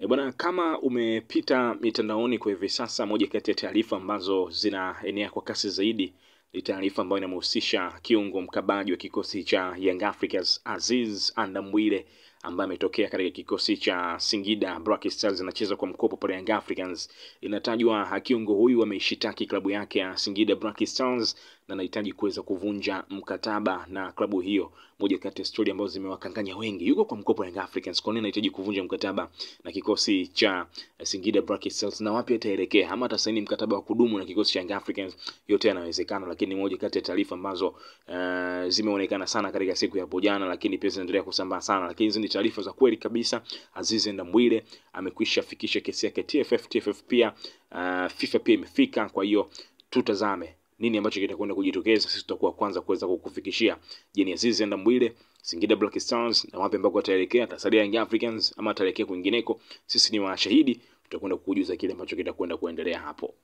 Bwana, kama umepita mitandaoni kwa hivi sasa, moja kati ya taarifa ambazo zinaenea kwa kasi zaidi ni taarifa ambayo inamhusisha kiungo mkabaji wa kikosi cha Young Africans Aziz Ndambwile ambaye ametokea katika kikosi cha Singida Black Stars, anacheza kwa mkopo pale Young Africans. Inatajwa kiungo huyu ameishitaki klabu yake ya Singida Black Stars na anahitaji kuweza kuvunja mkataba na klabu hiyo. Moja kati ya story ambazo zimewakanganya wengi, yuko kwa mkopo Young Africans, kwa nini anahitaji kuvunja mkataba na kikosi cha Singida Black Stars, na wapi ataelekea, ama atasaini mkataba wa kudumu na kikosi cha Young Africans? Yote yanawezekana, lakini moja kati ya taarifa ambazo zimeonekana sana katika siku ya hapo jana, lakini pia zinaendelea kusambaa sana, lakini hizi ni taarifa za kweli kabisa. Aziz Ndambwile amekwisha fikisha kesi yake TFF pia FIFA pia imefika. Kwa hiyo tutazame nini ambacho kitakwenda kujitokeza, sisi tutakuwa kwanza kuweza kukufikishia. Je, ni Aziz Ndambwile Singida Black Stars na wapi ambako ataelekea? Atasalia Young Africans ama ataelekea kwingineko? Sisi ni washahidi, tutakwenda kukujuza kile ambacho kitakwenda kuendelea hapo.